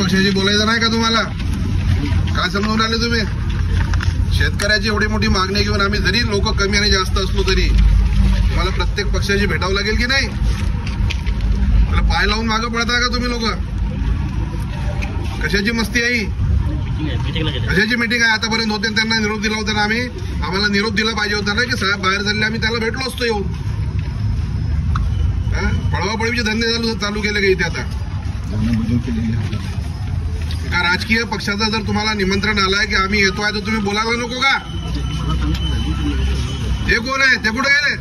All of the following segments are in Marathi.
पक्षाशी बोलायचं नाही का तुम्हाला? काय समजून राहिले तुम्ही? शेतकऱ्याची एवढी मोठी मागणी घेऊन आम्ही जरी लोक कमी आणि जास्त असलो तरी तुम्हाला प्रत्येक पक्षाशी भेटावं लागेल की नाही? त्याला पाय लावून मागं पडता का तुम्ही लोक? कशाची मस्ती आहे? कशाची मीटिंग आहे? आतापर्यंत होते त्यांना निरोप दिला होता ना आम्ही. आम्हाला निरोप दिला पाहिजे होता ना की साहेब बाहेर झाले, आम्ही त्याला भेटलो असतो येऊन. पळवापळवीचे धंदे चालू केले का इथे? आता का राजकीय पक्षाचा जर तुम्हाला निमंत्रण आलंय की आम्ही येतोय तर तुम्ही बोलायला नको का? हे कोण आहे? ते कुठे गेले?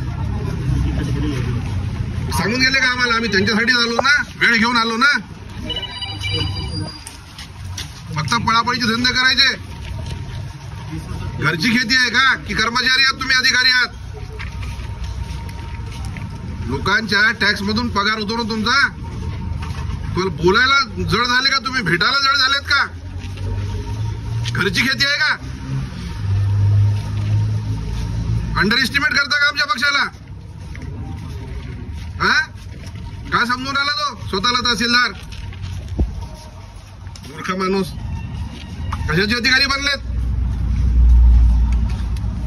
सांगून गेले का आम्हाला? आम्ही त्यांच्यासाठी आलो ना, वेळ घेऊन आलो ना. फक्त पळापळीचे धंदे करायचे. घरची खेती आहे का की कर्मचारी आहात तुम्ही, अधिकारी आहात? लोकांच्या टॅक्स मधून पगार होतो ना तुमचा. बोलायला जड झाले का तुम्ही? भेटायला जड झालेत का? घरची खेती आहे का? अंडर एस्टिमेट करता का आमच्या पक्षाला? काय समजून आला तो स्वतःला तहसीलदार? मूर्ख माणूस. कशाचे अधिकारी बनलेत?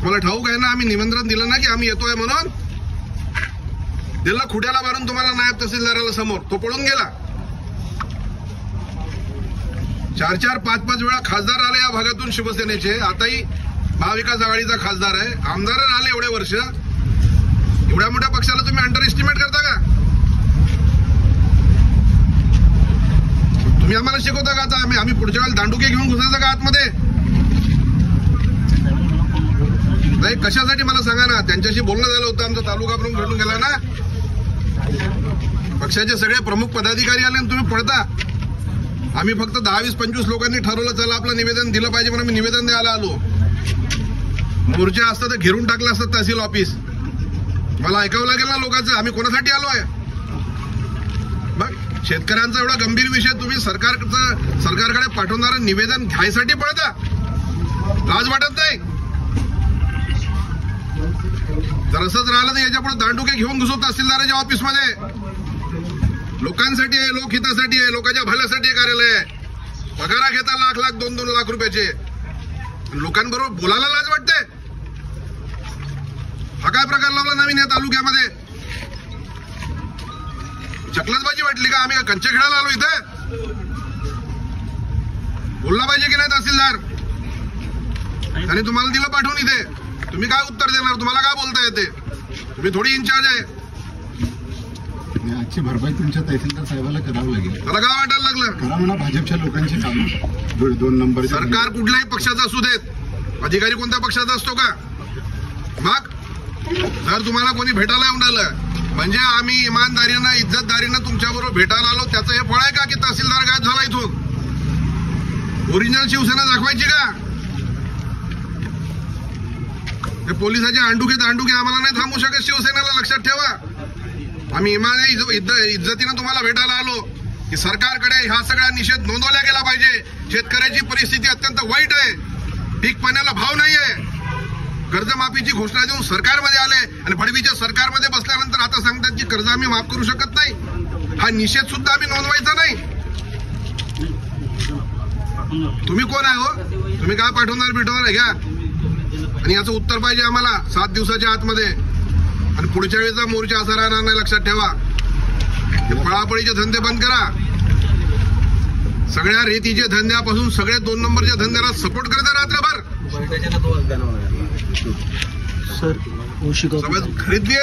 मला ठाऊक आहे ना, आम्ही निमंत्रण दिलं ना की आम्ही येतोय म्हणून. दिला खुट्याला मारून तुम्हाला नायब तहसीलदाराला समोर. तो पळून गेला. 4-4, 5-5 वेळा खासदार आले या भागातून शिवसेनेचे. आताही महाविकास आघाडीचा खासदार आहे. आमदार आले एवढे वर्ष. एवढ्या मोठ्या पक्षाला तुम्ही अंडर एस्टिमेट करता का? तुम्ही आम्हाला शिकवता का? आता आम्ही पुढच्या वेळेला दांडुके घेऊन घुसायचं का आतमध्ये? नाही. कशासाठी मला सांगा ना. त्यांच्याशी बोलणं झालं होतं. आमचा तालुका प्रमुख भेटून गेला ना. पक्षाचे सगळे प्रमुख पदाधिकारी आले आणि तुम्ही पळता. आम्ही फक्त 10, 20, 25 लोकांनी ठरवलं चला आपलं निवेदन दिलं पाहिजे म्हणून आम्ही निवेदन द्यायला आलो. मोर्चा असतं तर घेरून टाकलं असतं तहसील ऑफिस. मला ऐकावं लागेल ना लोकांचं. आम्ही कोणासाठी आलो आहे? बघ, शेतकऱ्यांचा एवढा गंभीर विषय तुम्ही सरकारकडे पाठवणारं निवेदन घ्यायसाठी पळता. लाज वाटत नाही? जर असंच राहिलं तर याच्या पुढे दांडुके घेऊन घुसू तहसीलदाराच्या ऑफिसमध्ये. लोकांसाठी आहे, लोकहितासाठी आहे, लोकांच्या भल्यासाठी कार्यालय आहे. पगारा घेता लाख 2-2 लाख रुपयाचे. लोकांबरोबर बोलायला लाज वाटते? हा काय प्रकार लावला नवीन या तालुक्यामध्ये? चकलतबाजी वाटली का? आम्ही कंचे खेळायला आलो इथे? बोलला पाहिजे की नाही तहसीलदार? आणि तुम्हाला दिलं पाठवून इथे. तुम्ही काय उत्तर देणार? तुम्हाला काय बोलता येते? तुम्ही थोडी इन्चार्ज आहे. आजची भरपाई तुमच्या तहसीलदार साहेबाला करावं लागेल. मला काय वाटायला लागलं? करा म्हणा भाजपच्या लोकांची काम. 2 नंबर सरकार कुठल्याही पक्षाचा असू देत, अधिकारी कोणत्या पक्षाचा असतो का? मग जर तुम्हाला कोणी भेटायला येऊन आलं म्हणजे आम्ही इमानदारीनं इज्जतदारीनं तुमच्याबरोबर भेटायला आलो, त्याचं हे फळ आहे का की तहसीलदार गायब झाला इथून? ओरिजिनल शिवसेना दाखवायची का? हे पोलिसाचे अंडुके आम्हाला नाही थांबू शकत शिवसेनेला. लक्षात ठेवा. आम्ही इज्जतीनं तुम्हाला भेटायला आलो की सरकारकडे ह्या सगळ्या निषेध नोंदवला गेला पाहिजे. शेतकऱ्याची परिस्थिती अत्यंत वाईट आहे. पीक पाण्याला भाव नाहीये. कर्जमाफीची घोषणा देऊन सरकारमध्ये आले आणि फडवीच्या सरकारमध्ये बसल्यानंतर आता सांगतात की कर्ज आम्ही माफ करू शकत नाही. हा निषेध सुद्धा आम्ही नोंदवायचा नाही. तुम्ही कोण आहे हो? तुम्ही काय पाठवणार घ्या. आणि याचं उत्तर पाहिजे आम्हाला 7 दिवसाच्या आतमध्ये. आणि पुढच्या वेळेचा मोर्चा असा राहणार नाही. लक्षात ठेवा. पळापळीचे धंदे बंद करा. सगळ्या रेतीच्या धंद्यापासून सगळ्या 2 नंबरच्या धंद्याला सपोर्ट करता रात्रभर. सगळं खरीदली